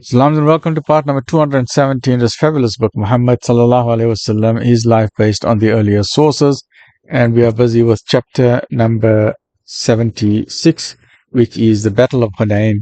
Salam and welcome to part number 270 in this fabulous book, Muhammad Sal'lal'laa'hu Wasallam, his life based on the earlier sources. And we are busy with chapter number 76, which is the Battle of Hunain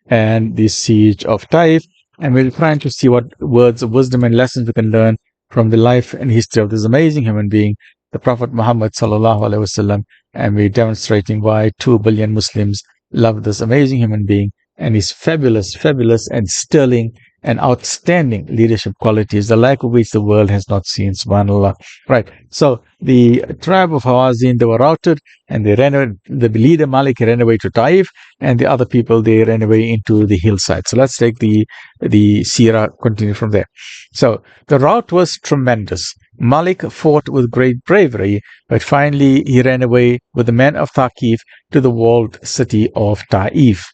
and the Siege of Taif. And we're trying to see what words of wisdom and lessons we can learn from the life and history of this amazing human being, the Prophet Muhammad Sal'lal'laa'hu Wasallam. And we're demonstrating why 2 billion Muslims love this amazing human being and his fabulous, fabulous and sterling and outstanding leadership qualities, the like of which the world has not seen, subhanAllah. Right. So the tribe of Hawazin, they were routed and they ran away. The leader Malik ran away to Taif, and the other people, they ran away into the hillside. So let's take the Seerah, continue from there. So the rout was tremendous. Malik fought with great bravery, but finally he ran away with the men of Thaqif to the walled city of Taif.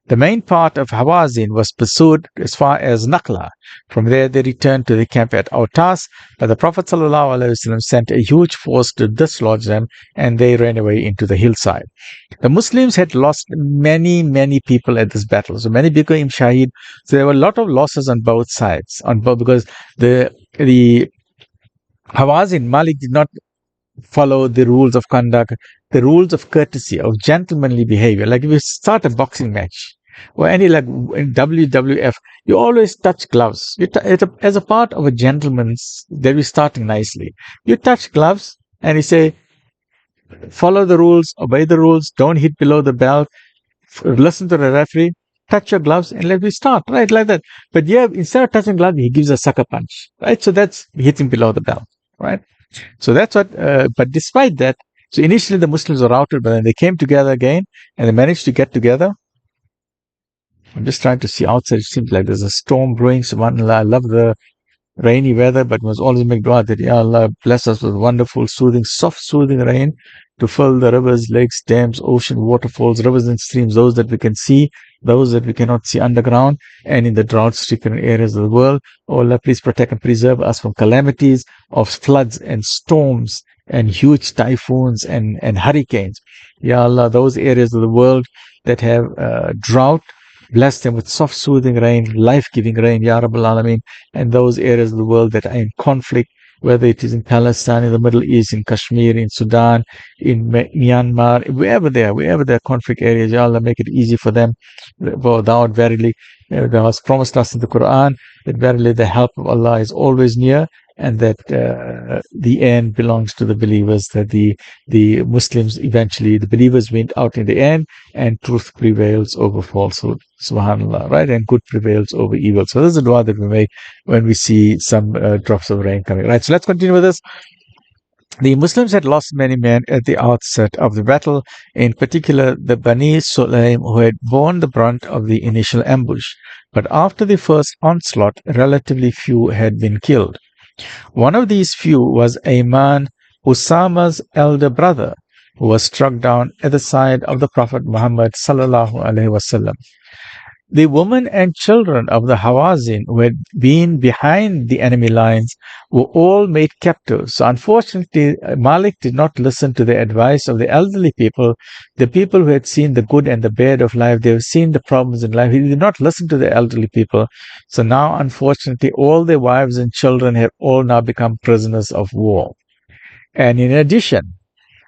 The main part of Hawazin was pursued as far as Nakhla. From there, they returned to the camp at Autas, but the Prophet ﷺ sent a huge force to dislodge them, and they ran away into the hillside. The Muslims had lost many, many people at this battle. So many became shaheed. So there were a lot of losses on both sides, because the Hawazin, Malik did not follow the rules of conduct, the rules of courtesy, of gentlemanly behavior. Like if you start a boxing match, or any like in WWF, you always touch gloves. As a part of a gentleman's, they'll be starting nicely. You touch gloves and you say, follow the rules, obey the rules, don't hit below the belt, listen to the referee, touch your gloves and let me start, right? Like that. But yeah, instead of touching gloves, he gives a sucker punch, right? So that's hitting below the belt, right? So that's what, but despite that, so initially the Muslims were routed, but then they came together again and they managed to get together. I'm just trying to see outside. It seems like there's a storm brewing. SubhanAllah, I love the rainy weather, but must always make dua that, Ya Allah, bless us with wonderful, soothing, soft, soothing rain to fill the rivers, lakes, dams, ocean, waterfalls, rivers and streams, those that we can see, those that we cannot see underground, and in the drought-stricken areas of the world. Oh Allah, please protect and preserve us from calamities of floods and storms and huge typhoons and hurricanes. Ya Allah, those areas of the world that have drought, bless them with soft, soothing rain, life-giving rain, Ya Rabbal Alameen. And those areas of the world that are in conflict, whether it is in Palestine, in the Middle East, in Kashmir, in Sudan, in Myanmar, wherever they are conflict areas, Ya Allah, make it easy for them. For thou verily, thou hast promised us in the Quran that verily the help of Allah is always near, and that the end belongs to the believers, that the Muslims eventually, the believers went out in the end, and truth prevails over falsehood. Subhanallah, right? And good prevails over evil. So this is a dua that we make when we see some drops of rain coming, right? So let's continue with this. The Muslims had lost many men at the outset of the battle, in particular the Bani Sulaim, who had borne the brunt of the initial ambush. But after the first onslaught, relatively few had been killed. One of these few was Ayman, Usama's elder brother, who was struck down at the side of the Prophet Muhammad ﷺ. The women and children of the Hawazin who had been behind the enemy lines were all made captives. So unfortunately, Malik did not listen to the advice of the elderly people, the people who had seen the good and the bad of life. They have seen the problems in life. He did not listen to the elderly people. So now, unfortunately, all their wives and children have all now become prisoners of war. And in addition,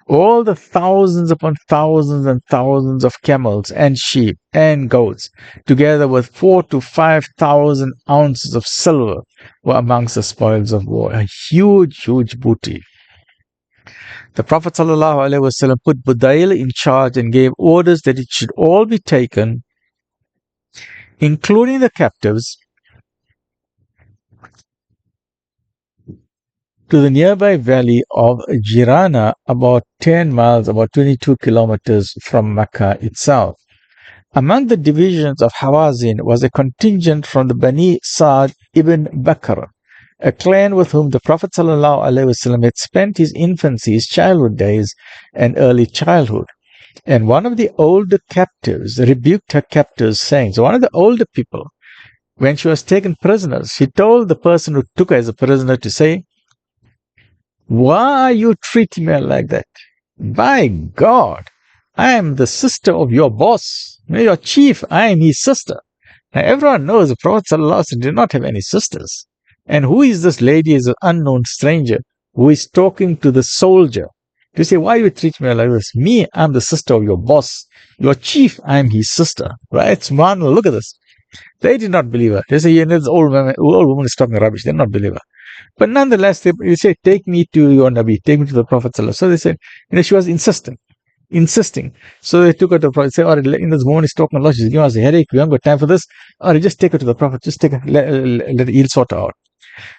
all the thousands upon thousands and thousands of camels and sheep and goats, together with 4,000 to 5,000 ounces of silver, were amongst the spoils of war. A huge, huge booty. The Prophet ﷺ put Budail in charge and gave orders that it should all be taken, including the captives, to the nearby valley of Jirana, about 10 miles, about 22 kilometers from Mecca itself. Among the divisions of Hawazin was a contingent from the Bani Sa'd ibn Bakr, a clan with whom the Prophet ﷺ had spent his infancy, his childhood days, and early childhood. And one of the older captives rebuked her captors, saying, so one of the older people, when she was taken prisoner, she told the person who took her as a prisoner to say, why are you treating me like that? By God, I am the sister of your boss, your chief. I am his sister. Now everyone knows the Prophet ﷺ did not have any sisters. And who is this lady? Is an unknown stranger who is talking to the soldier. To say, why you treat me like this? Me, I'm the sister of your boss. Your chief, I'm his sister. Right? Subhanallah, look at this. They did not believe her. They say, this old woman is talking rubbish. They did not believe her. But nonetheless, they say, take me to your Nabi, take me to the Prophet. So they said, she was insisting. So they took her to the Prophet, say, all right, this woman is talking a lot. She's giving us a headache. We haven't got time for this. All right, just take her to the Prophet. Just take her, let he'll sort her out.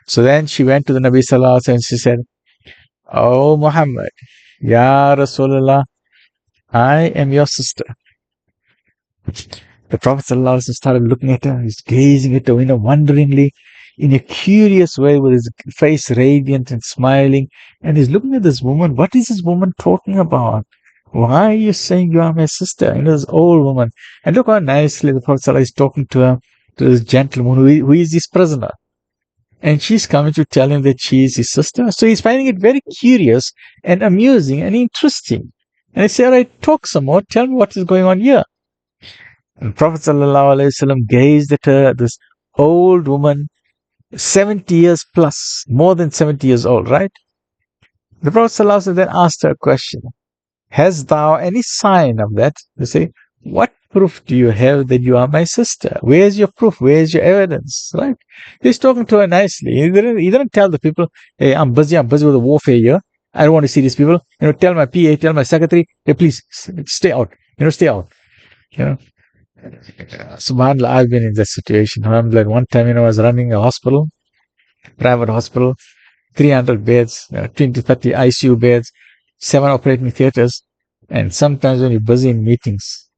So then she went to the Nabi Sallallahu Alaihi Wasallam and she said, oh Muhammad, Ya Rasulullah, I am your sister. The Prophet ﷺ started looking at her, he's gazing at her, wonderingly, in a curious way, with his face radiant and smiling. And he's looking at this woman. What is this woman talking about? Why are you saying you are my sister? This old woman. And look how nicely the Prophet ﷺ is talking to her, to this gentleman who is his prisoner. And she's coming to tell him that she is his sister. So he's finding it very curious and amusing and interesting. And he said, all right, talk some more. Tell me what is going on here. And Prophet ﷺ gazed at her, this old woman, 70 years plus, more than 70 years old, right? The Prophet ﷺ then asked her a question. Has thou any sign of that? They say, what proof do you have that you are my sister? Where's your proof? Where's your evidence? Right? He's talking to her nicely. He didn't tell the people, hey, I'm busy with the warfare here. I don't want to see these people. Tell my PA, tell my secretary, hey, please stay out. Stay out. Subhanallah, I've been in that situation. Alhamdulillah, one time, I was running a hospital, private hospital, 300 beds, 20, 30 ICU beds, 7 operating theaters. And sometimes when you're busy in meetings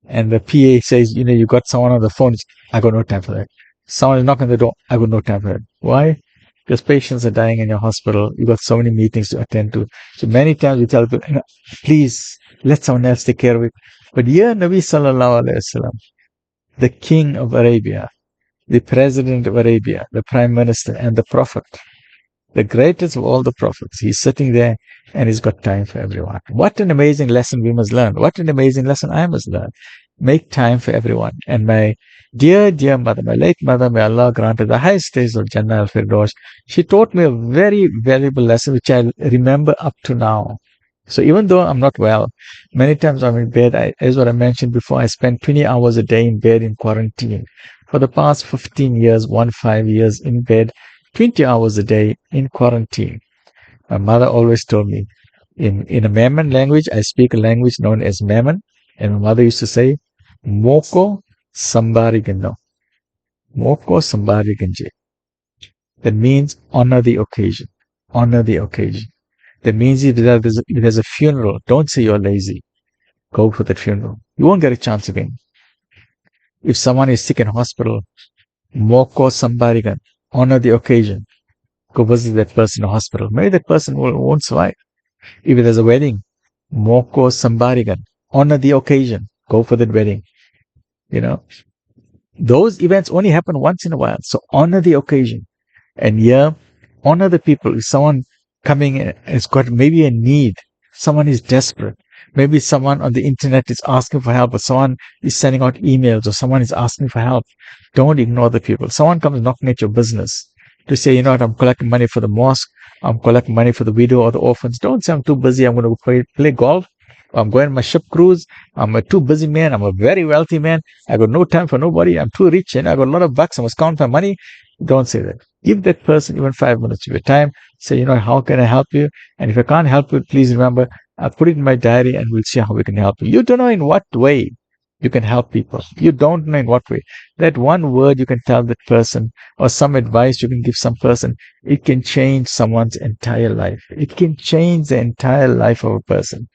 and the PA says, you got someone on the phone, I got no time for that. Someone is knocking on the door, I got no time for that. Why? Because patients are dying in your hospital. You got so many meetings to attend to. So many times we tell people, please let someone else take care of it. But here, Nabi Sallallahu Alaihi Wasallam, the king of Arabia, the president of Arabia, the prime minister, and the prophet, the greatest of all the prophets, he's sitting there and he's got time for everyone. What an amazing lesson we must learn. What an amazing lesson I must learn. Make time for everyone. And my dear mother, my late mother, may Allah grant her the highest stage of Jannah al-Firdaus, she taught me a very valuable lesson which I remember up to now. So even though I'm not well, many times I'm in bed, as what I mentioned before, I spend 20 hours a day in bed in quarantine. For the past 15 years, 5 years in bed, 20 hours a day in quarantine. My mother always told me, in a Memon language, I speak a language known as Memon, and my mother used to say, Moko Sambarigano. Moko Sambariganje. That means honor the occasion. Honor the occasion. That means if there's a funeral, don't say you're lazy. Go for that funeral. You won't get a chance again. If someone is sick in hospital, Moko Sambarigan, honor the occasion. Go visit that person in hospital. Maybe that person won't survive. If there's a wedding, Moko Sambarigan, honor the occasion. Go for that wedding. Those events only happen once in a while. So honor the occasion. And honor the people. If someone coming has got maybe a need, someone is desperate, maybe someone on the internet is asking for help, or someone is sending out emails, or someone is asking for help, don't ignore the people. Someone comes knocking at your business to say, I'm collecting money for the mosque, I'm collecting money for the widow or the orphans. Don't say, I'm too busy, I'm going to play golf, I'm going on my ship cruise, I'm a too busy man, I'm a very wealthy man, I got no time for nobody, I'm too rich and I got a lot of bucks, I must count my money. Don't say that. Give that person even 5 minutes of your time. Say, how can I help you? And if I can't help you, please remember, I'll put it in my diary and we'll see how we can help you. You don't know in what way you can help people. You don't know in what way. That one word you can tell that person, or some advice you can give some person, it can change someone's entire life. It can change the entire life of a person.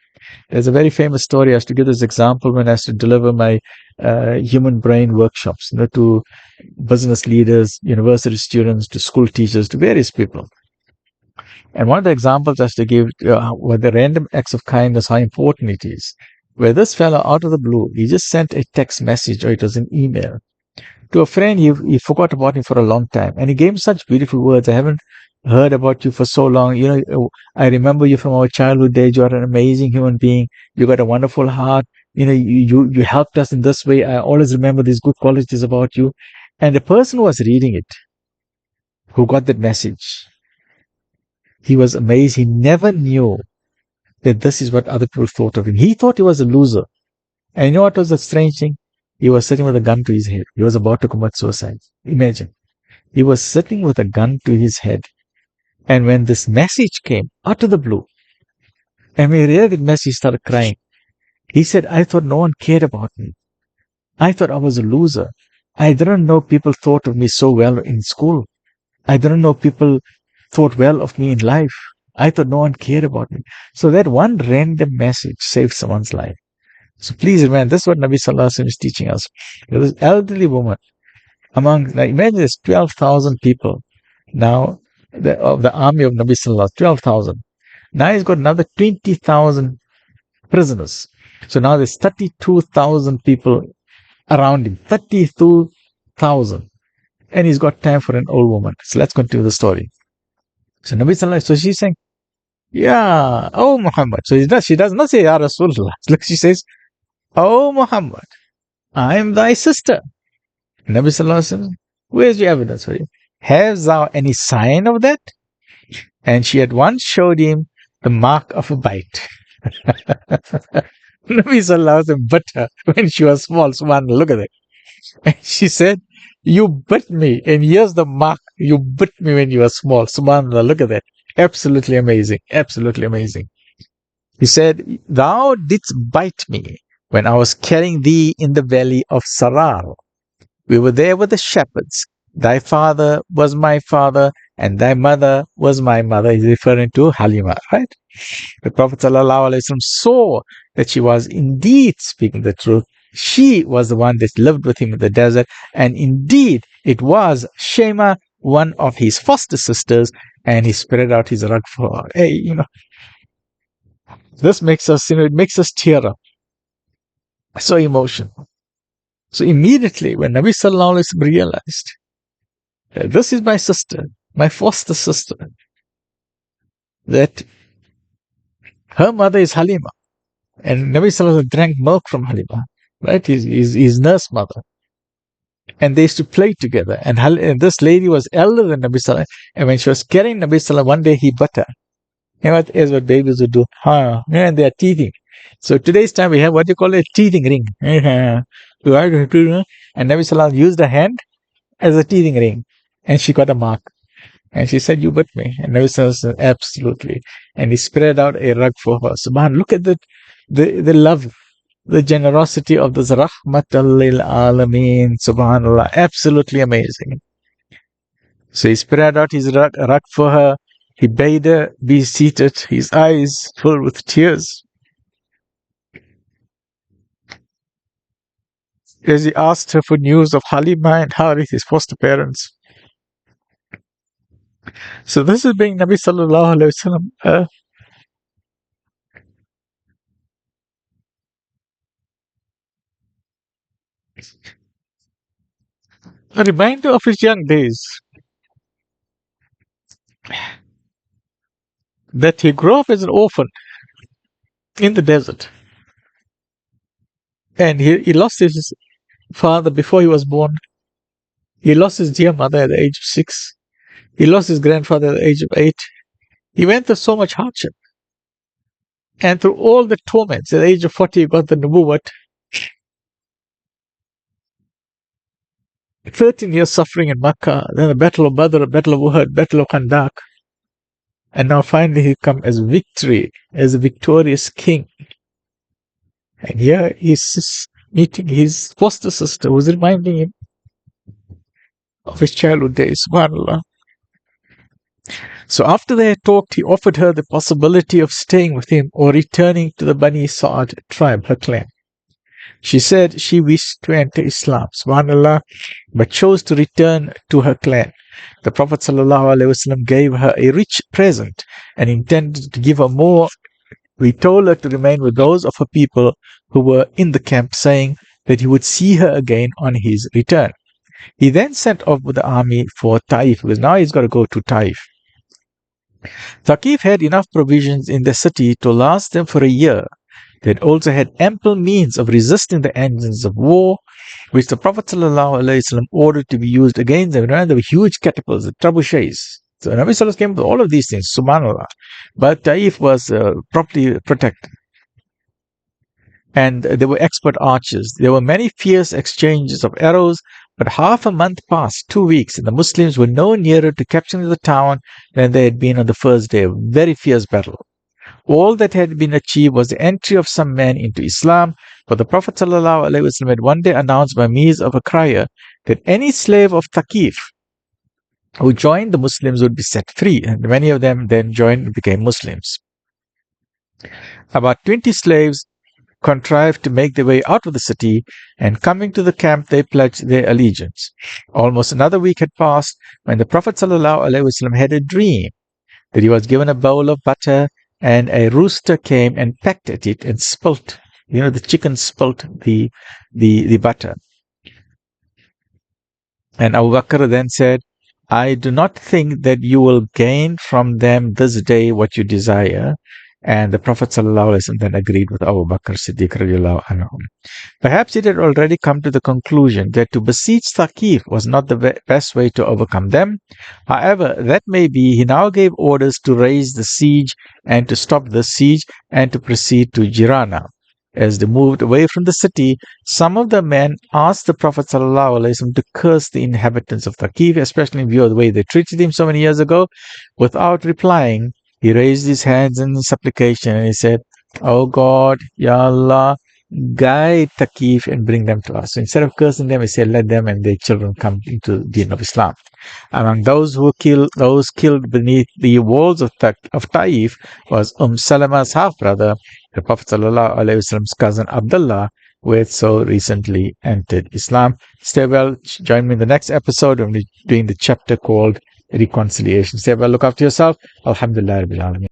There's a very famous story. I have to give this example when I have to deliver my human brain workshops, to business leaders, university students, to school teachers, to various people. And one of the examples I have to give were the random acts of kindness, how important it is. Where this fellow, out of the blue, he just sent a text message, or it was an email, to a friend he forgot about him for a long time. And he gave him such beautiful words. I haven't heard about you for so long. I remember you from our childhood days. You are an amazing human being. You got a wonderful heart. You helped us in this way. I always remember these good qualities about you. And the person who was reading it, who got that message, he was amazed. He never knew that this is what other people thought of him. He thought he was a loser. And you know what was the strange thing? He was sitting with a gun to his head. He was about to commit suicide. Imagine. He was sitting with a gun to his head. And when this message came out of the blue, and when he read the message, he started crying. He said, I thought no one cared about me. I thought I was a loser. I didn't know people thought of me so well in school. I didn't know people thought well of me in life. I thought no one cared about me. So that one random message saved someone's life. So please remember, this is what Nabi Sallallahu Alaihi Wasallam is teaching us. This elderly woman, now imagine there's 12,000 people now of the army of Nabi Sallallahu, 12,000. Now he's got another 20,000 prisoners. So now there's 32,000 people around him. 32,000. And he's got time for an old woman. So let's continue the story. So Nabi Sallallahu, so she's saying, yeah, oh Muhammad. So she does not say, Ya Rasulullah. Look, she says, oh Muhammad, I am thy sister. Nabi Sallallahu Alaihi Wasallam, where's your evidence for you? Has thou any sign of that? And she at once showed him the mark of a bite. Nabi Sallallahu Alaihi Wasallam bit her when she was small. Subhanallah, look at it. And she said, you bit me, and here's the mark. You bit me when you were small. Subhanallah, look at that. Absolutely amazing. Absolutely amazing. He said, thou didst bite me when I was carrying thee in the valley of Sarar. We were there with the shepherds. Thy father was my father, and thy mother was my mother. He's referring to Halima, right? The Prophet ﷺ saw that she was indeed speaking the truth. She was the one that lived with him in the desert, and indeed it was Shema, one of his foster sisters, and he spread out his rug for her. Hey, this makes us, it makes us tear up. So emotional. So immediately when Nabi Sallallahu Alaihi Wasallam realized that this is my sister, my foster sister, that her mother is Halima, and Nabi Sallallahu Alaihi Wasallam drank milk from Halima, right? His nurse mother. And they used to play together. And this lady was elder than Nabi Sallallahu Alaihi Wasallam. And when she was carrying Nabi Sallallahu Alaihi Wasallam, one day he bit her. You know what is what babies would do? And they are teething. So today's time we have what you call a teething ring. And Nabi Sallallahu Alaihi Wasallam used her hand as a teething ring. And she got a mark. And she said, you bit me. And Nabi Sallallahu Alaihi Wasallam said, absolutely. And he spread out a rug for her. Subhan, look at the love, the generosity of this rahmatan lil alameen. Subhanallah. Absolutely amazing. So he spread out his rug for her. He bade her be seated, his eyes filled with tears, as he asked her for news of Halima and Harith, his foster parents. So this is being Nabi Sallallahu Alaihi Wasallam. A reminder of his young days, that he grew up as an orphan in the desert. And he lost his father before he was born. He lost his dear mother at the age of 6. He lost his grandfather at the age of 8. He went through so much hardship. And through all the torments, at the age of 40, he got the nubuwwat. 13 years suffering in Makkah, then the Battle of Badr, Battle of Uhud, Battle of Khandaq. And now finally he come as victory, as a victorious king. And here he's meeting his foster sister, who's reminding him of his childhood days. SubhanAllah. So after they had talked, he offered her the possibility of staying with him or returning to the Bani Sa'ad tribe, her clan. She said she wished to enter Islam, SubhanAllah, but chose to return to her clan. The Prophet ﷺ gave her a rich present and intended to give her more. He told her to remain with those of her people who were in the camp, saying that he would see her again on his return. He then sent off with the army for Taif, because now he's got to go to Taif. Thaqif had enough provisions in the city to last them for a year, They had also had ample means of resisting the engines of war, which the Prophet ﷺ ordered to be used against them. Remember, there were huge catapults, the trebuchets. So Nabi Sallallahu came with all of these things, subhanAllah. But Taif was properly protected. And they were expert archers. There were many fierce exchanges of arrows, but half a month passed, 2 weeks, and the Muslims were no nearer to capturing the town than they had been on the first day. A very fierce battle. All that had been achieved was the entry of some men into Islam, for the Prophet ﷺ had one day announced by means of a crier that any slave of Thaqif who joined the Muslims would be set free, and many of them then joined and became Muslims. About 20 slaves contrived to make their way out of the city, and coming to the camp they pledged their allegiance. Almost another week had passed when the Prophet ﷺ had a dream that he was given a bowl of butter, and a rooster came and pecked at it and spilt. The chicken spilt the butter. And Abu Bakr then said, I do not think that you will gain from them this day what you desire. And the Prophet ﷺ then agreed with Abu Bakr Siddiq radiallahu anhu. Perhaps it had already come to the conclusion that to besiege Thaqif was not the best way to overcome them. However, that may be, he now gave orders to raise the siege and to stop the siege and to proceed to Jirana. As they moved away from the city, some of the men asked the Prophet ﷺ to curse the inhabitants of Thaqif, especially in view of the way they treated him so many years ago. Without replying, he raised his hands in supplication and he said, Oh God, Ya Allah, guide Thaqif and bring them to us. So instead of cursing them, he said, let them and their children come into the deen of Islam. Among those killed beneath the walls of Taif was Salama's half-brother, the Prophet ﷺ's cousin Abdullah, who had so recently entered Islam. Stay well. Join me in the next episode when we're doing the chapter called Reconciliation. Stay well. Look after yourself. Alhamdulillah Rabbil Alameen.